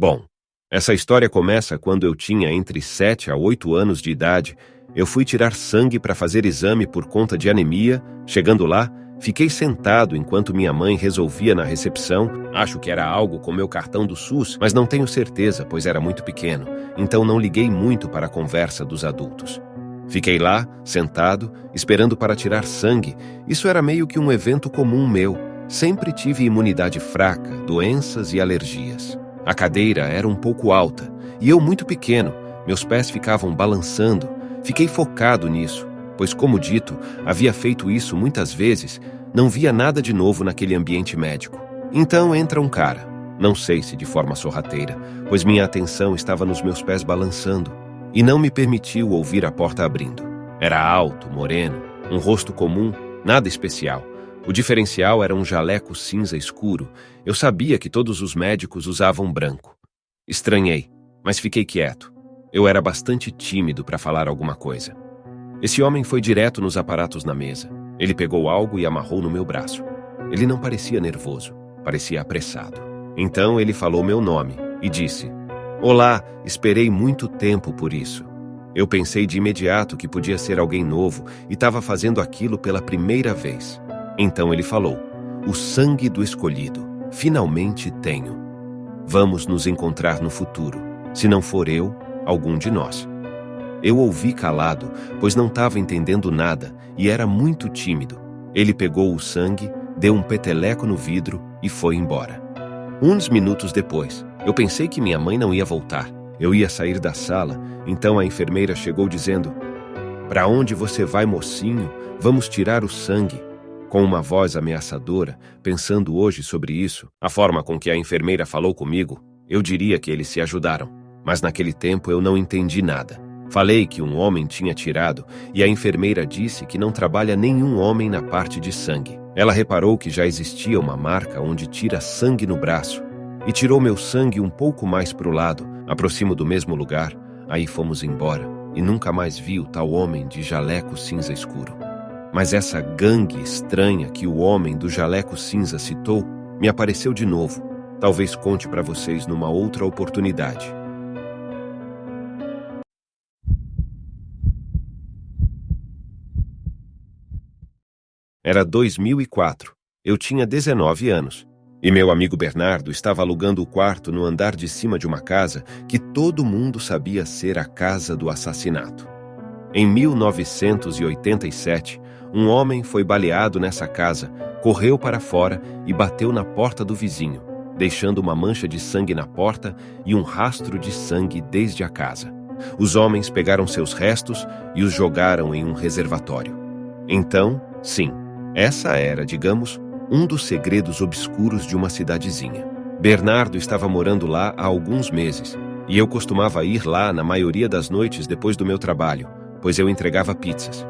Bom, essa história começa quando eu tinha entre 7 a 8 anos de idade. Eu fui tirar sangue para fazer exame por conta de anemia. Chegando lá, fiquei sentado enquanto minha mãe resolvia na recepção. Acho que era algo com meu cartão do SUS, mas não tenho certeza, pois era muito pequeno, então não liguei muito para a conversa dos adultos. Fiquei lá, sentado, esperando para tirar sangue. Isso era meio que um evento comum meu. Sempre tive imunidade fraca, doenças e alergias. A cadeira era um pouco alta, e eu muito pequeno, meus pés ficavam balançando. Fiquei focado nisso, pois, como dito, havia feito isso muitas vezes, não via nada de novo naquele ambiente médico. Então entra um cara, não sei se de forma sorrateira, pois minha atenção estava nos meus pés balançando, e não me permitiu ouvir a porta abrindo. Era alto, moreno, um rosto comum, nada especial. O diferencial era um jaleco cinza escuro. Eu sabia que todos os médicos usavam branco. Estranhei, mas fiquei quieto. Eu era bastante tímido para falar alguma coisa. Esse homem foi direto nos aparatos na mesa. Ele pegou algo e amarrou no meu braço. Ele não parecia nervoso, parecia apressado. Então ele falou meu nome e disse: "Olá, esperei muito tempo por isso." Eu pensei de imediato que podia ser alguém novo e estava fazendo aquilo pela primeira vez. Então ele falou: "O sangue do escolhido. Finalmente tenho. Vamos nos encontrar no futuro. Se não for eu, algum de nós." Eu ouvi calado, pois não estava entendendo nada e era muito tímido. Ele pegou o sangue, deu um peteleco no vidro e foi embora. Uns minutos depois, eu pensei que minha mãe não ia voltar. Eu ia sair da sala, então a enfermeira chegou dizendo: "Para onde você vai, mocinho? Vamos tirar o sangue." Com uma voz ameaçadora, pensando hoje sobre isso, a forma com que a enfermeira falou comigo, eu diria que eles se ajudaram. Mas naquele tempo eu não entendi nada. Falei que um homem tinha tirado e a enfermeira disse que não trabalha nenhum homem na parte de sangue. Ela reparou que já existia uma marca onde tira sangue no braço e tirou meu sangue um pouco mais para o lado, aproximo do mesmo lugar. Aí fomos embora e nunca mais vi o tal homem de jaleco cinza escuro. Mas essa gangue estranha que o homem do jaleco cinza citou me apareceu de novo. Talvez conte para vocês numa outra oportunidade. Era 2004. Eu tinha 19 anos. E meu amigo Bernardo estava alugando o quarto no andar de cima de uma casa que todo mundo sabia ser a casa do assassinato. Em 1987, um homem foi baleado nessa casa, correu para fora e bateu na porta do vizinho, deixando uma mancha de sangue na porta e um rastro de sangue desde a casa. Os homens pegaram seus restos e os jogaram em um reservatório. Então, sim, essa era, digamos, um dos segredos obscuros de uma cidadezinha. Bernardo estava morando lá há alguns meses, e eu costumava ir lá na maioria das noites depois do meu trabalho, pois eu entregava pizzas.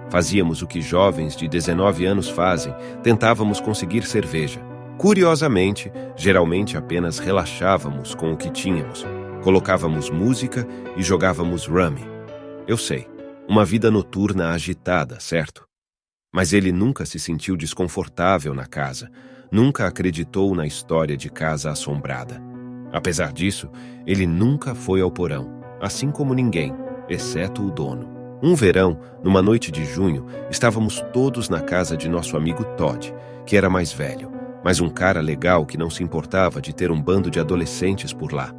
Fazíamos o que jovens de 19 anos fazem, tentávamos conseguir cerveja. Curiosamente, geralmente apenas relaxávamos com o que tínhamos. Colocávamos música e jogávamos rummy. Eu sei, uma vida noturna agitada, certo? Mas ele nunca se sentiu desconfortável na casa, nunca acreditou na história de casa assombrada. Apesar disso, ele nunca foi ao porão, assim como ninguém, exceto o dono. Um verão, numa noite de junho, estávamos todos na casa de nosso amigo Todd, que era mais velho, mas um cara legal que não se importava de ter um bando de adolescentes por lá.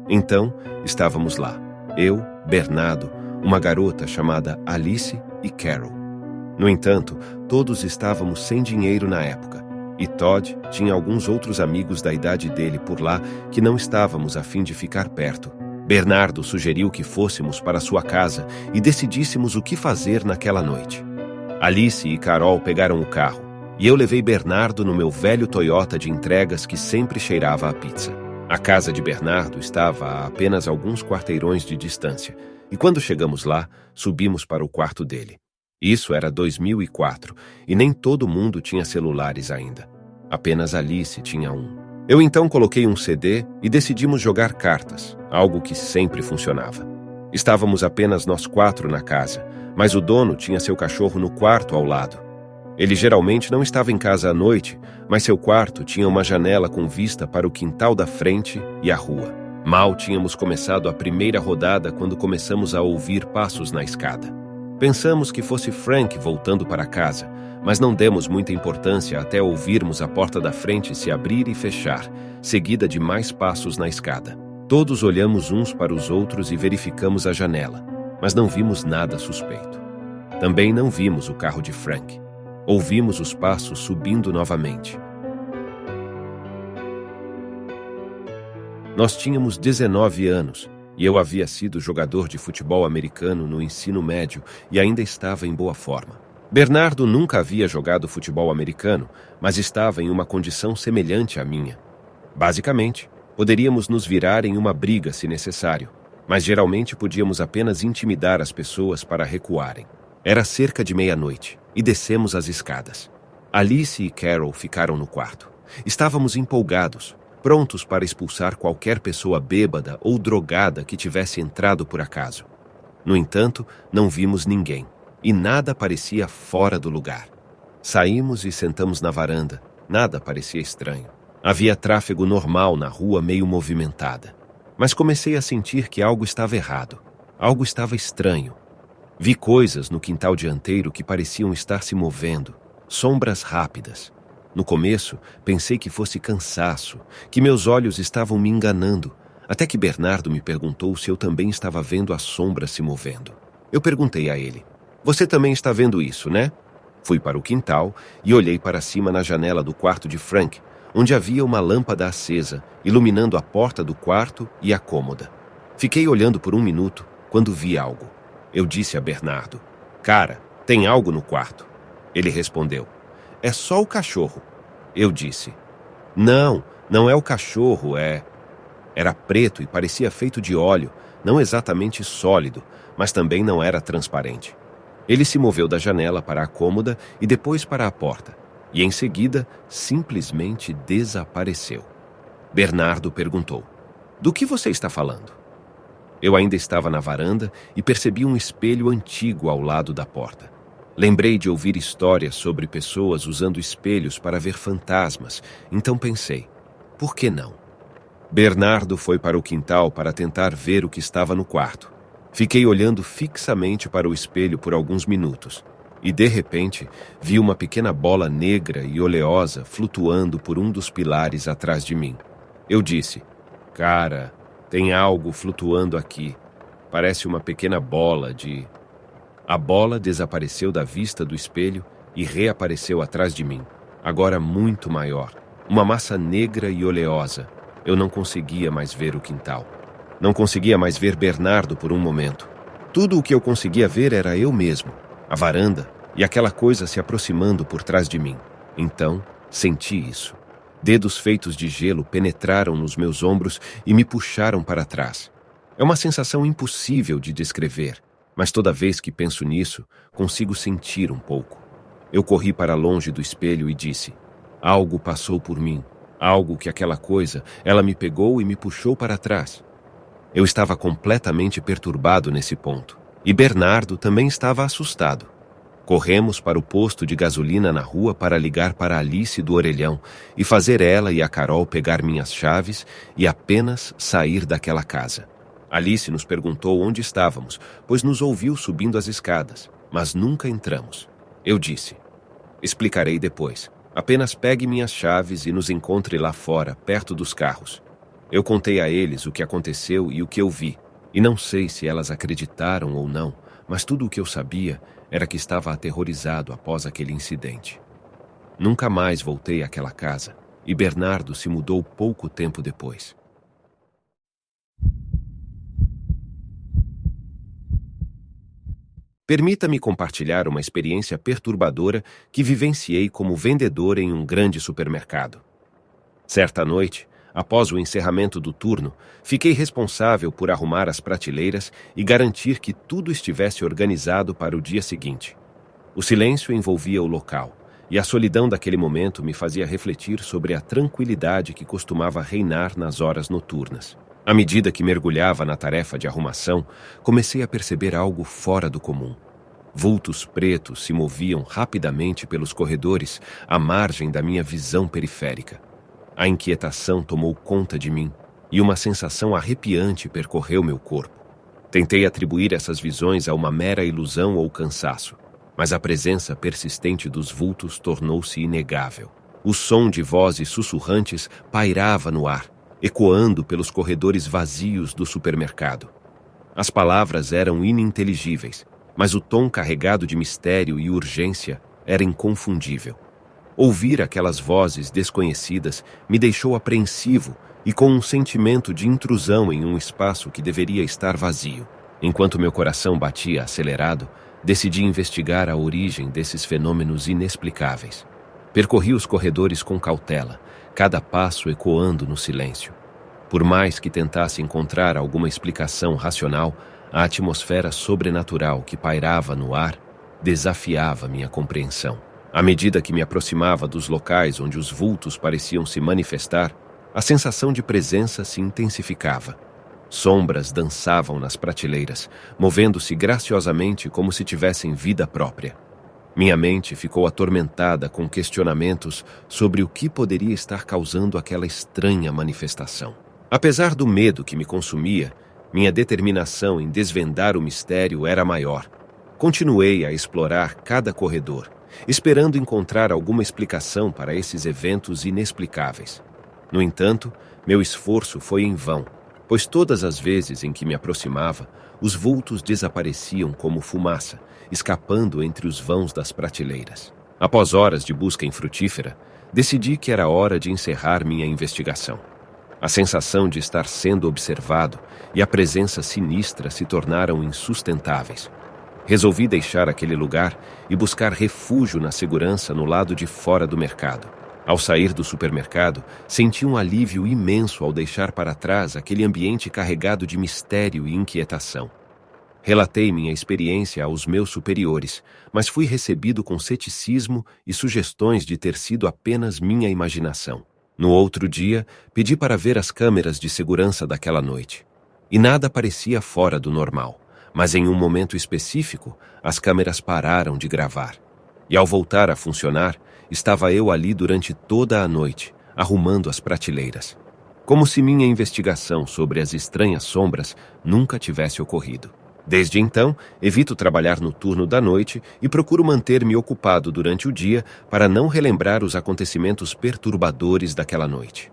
Então, estávamos lá, eu, Bernardo, uma garota chamada Alice e Carol. No entanto, todos estávamos sem dinheiro na época, e Todd tinha alguns outros amigos da idade dele por lá que não estávamos a fim de ficar perto. Bernardo sugeriu que fôssemos para sua casa e decidíssemos o que fazer naquela noite. Alice e Carol pegaram o carro, e eu levei Bernardo no meu velho Toyota de entregas que sempre cheirava a pizza. A casa de Bernardo estava a apenas alguns quarteirões de distância, e quando chegamos lá, subimos para o quarto dele. Isso era 2004, e nem todo mundo tinha celulares ainda. Apenas Alice tinha um. Eu então coloquei um CD e decidimos jogar cartas, algo que sempre funcionava. Estávamos apenas nós 4 na casa, mas o dono tinha seu cachorro no quarto ao lado. Ele geralmente não estava em casa à noite, mas seu quarto tinha uma janela com vista para o quintal da frente e a rua. Mal tínhamos começado a primeira rodada quando começamos a ouvir passos na escada. Pensamos que fosse Frank voltando para casa, mas não demos muita importância até ouvirmos a porta da frente se abrir e fechar, seguida de mais passos na escada. Todos olhamos uns para os outros e verificamos a janela, mas não vimos nada suspeito. Também não vimos o carro de Frank. Ouvimos os passos subindo novamente. Nós tínhamos 19 anos e eu havia sido jogador de futebol americano no ensino médio e ainda estava em boa forma. Bernardo nunca havia jogado futebol americano, mas estava em uma condição semelhante à minha. Basicamente, poderíamos nos virar em uma briga se necessário, mas geralmente podíamos apenas intimidar as pessoas para recuarem. Era cerca de meia-noite e descemos as escadas. Alice e Carol ficaram no quarto. Estávamos empolgados, prontos para expulsar qualquer pessoa bêbada ou drogada que tivesse entrado por acaso. No entanto, não vimos ninguém, e nada parecia fora do lugar. Saímos e sentamos na varanda. Nada parecia estranho. Havia tráfego normal na rua meio movimentada. Mas comecei a sentir que algo estava errado. Algo estava estranho. Vi coisas no quintal dianteiro que pareciam estar se movendo, sombras rápidas. No começo, pensei que fosse cansaço, que meus olhos estavam me enganando, até que Bernardo me perguntou se eu também estava vendo as sombras se movendo. Eu perguntei a ele: "Você também está vendo isso, né?" Fui para o quintal e olhei para cima na janela do quarto de Frank, onde havia uma lâmpada acesa, iluminando a porta do quarto e a cômoda. Fiquei olhando por um minuto quando vi algo. Eu disse a Bernardo: "Cara, tem algo no quarto." Ele respondeu: "É só o cachorro." Eu disse: Não é o cachorro, é..." Era preto e parecia feito de óleo, não exatamente sólido, mas também não era transparente. Ele se moveu da janela para a cômoda e depois para a porta, e em seguida simplesmente desapareceu. Bernardo perguntou: "Do que você está falando?" Eu ainda estava na varanda e percebi um espelho antigo ao lado da porta. Lembrei de ouvir histórias sobre pessoas usando espelhos para ver fantasmas, então pensei: por que não? Bernardo foi para o quintal para tentar ver o que estava no quarto. Fiquei olhando fixamente para o espelho por alguns minutos e, de repente, vi uma pequena bola negra e oleosa flutuando por um dos pilares atrás de mim. Eu disse: "Cara, tem algo flutuando aqui. Parece uma pequena bola de..." A bola desapareceu da vista do espelho e reapareceu atrás de mim, agora muito maior, uma massa negra e oleosa. Eu não conseguia mais ver o quintal. Não conseguia mais ver Bernardo por um momento. Tudo o que eu conseguia ver era eu mesmo, a varanda e aquela coisa se aproximando por trás de mim. Então, senti isso. Dedos feitos de gelo penetraram nos meus ombros e me puxaram para trás. É uma sensação impossível de descrever, mas toda vez que penso nisso, consigo sentir um pouco. Eu corri para longe do espelho e disse: "Algo passou por mim. Algo que aquela coisa, ela me pegou e me puxou para trás." Eu estava completamente perturbado nesse ponto. E Bernardo também estava assustado. Corremos para o posto de gasolina na rua para ligar para Alice do orelhão e fazer ela e a Carol pegar minhas chaves e apenas sair daquela casa. Alice nos perguntou onde estávamos, pois nos ouviu subindo as escadas, mas nunca entramos. Eu disse: "Explicarei depois. Apenas pegue minhas chaves e nos encontre lá fora, perto dos carros." Eu contei a eles o que aconteceu e o que eu vi, e não sei se elas acreditaram ou não, mas tudo o que eu sabia era que estava aterrorizado após aquele incidente. Nunca mais voltei àquela casa, e Bernardo se mudou pouco tempo depois. Permita-me compartilhar uma experiência perturbadora que vivenciei como vendedor em um grande supermercado. Certa noite, após o encerramento do turno, fiquei responsável por arrumar as prateleiras e garantir que tudo estivesse organizado para o dia seguinte. O silêncio envolvia o local, e a solidão daquele momento me fazia refletir sobre a tranquilidade que costumava reinar nas horas noturnas. À medida que mergulhava na tarefa de arrumação, comecei a perceber algo fora do comum. Vultos pretos se moviam rapidamente pelos corredores à margem da minha visão periférica. A inquietação tomou conta de mim. e uma sensação arrepiante percorreu meu corpo. Tentei atribuir essas visões a uma mera ilusão ou cansaço, mas a presença persistente dos vultos tornou-se inegável. O som de vozes sussurrantes pairava no ar, ecoando pelos corredores vazios do supermercado. As palavras eram ininteligíveis, mas o tom carregado de mistério e urgência era inconfundível. Ouvir aquelas vozes desconhecidas me deixou apreensivo e com um sentimento de intrusão em um espaço que deveria estar vazio. Enquanto meu coração batia acelerado, decidi investigar a origem desses fenômenos inexplicáveis. Percorri os corredores com cautela, cada passo ecoando no silêncio. Por mais que tentasse encontrar alguma explicação racional, a atmosfera sobrenatural que pairava no ar desafiava minha compreensão. À medida que me aproximava dos locais onde os vultos pareciam se manifestar, a sensação de presença se intensificava. Sombras dançavam nas prateleiras, movendo-se graciosamente como se tivessem vida própria. Minha mente ficou atormentada com questionamentos sobre o que poderia estar causando aquela estranha manifestação. Apesar do medo que me consumia, minha determinação em desvendar o mistério era maior. Continuei a explorar cada corredor, esperando encontrar alguma explicação para esses eventos inexplicáveis. No entanto, meu esforço foi em vão, pois todas as vezes em que me aproximava, os vultos desapareciam como fumaça, escapando entre os vãos das prateleiras. Após horas de busca infrutífera, decidi que era hora de encerrar minha investigação. A sensação de estar sendo observado e a presença sinistra se tornaram insustentáveis. Resolvi deixar aquele lugar e buscar refúgio na segurança no lado de fora do mercado. Ao sair do supermercado, senti um alívio imenso ao deixar para trás aquele ambiente carregado de mistério e inquietação. Relatei minha experiência aos meus superiores, mas fui recebido com ceticismo e sugestões de ter sido apenas minha imaginação. No outro dia, pedi para ver as câmeras de segurança daquela noite. E nada parecia fora do normal, mas em um momento específico, as câmeras pararam de gravar. E ao voltar a funcionar, estava eu ali durante toda a noite, arrumando as prateleiras. Como se minha investigação sobre as estranhas sombras nunca tivesse ocorrido. Desde então, evito trabalhar no turno da noite e procuro manter-me ocupado durante o dia para não relembrar os acontecimentos perturbadores daquela noite.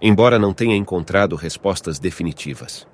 Embora não tenha encontrado respostas definitivas,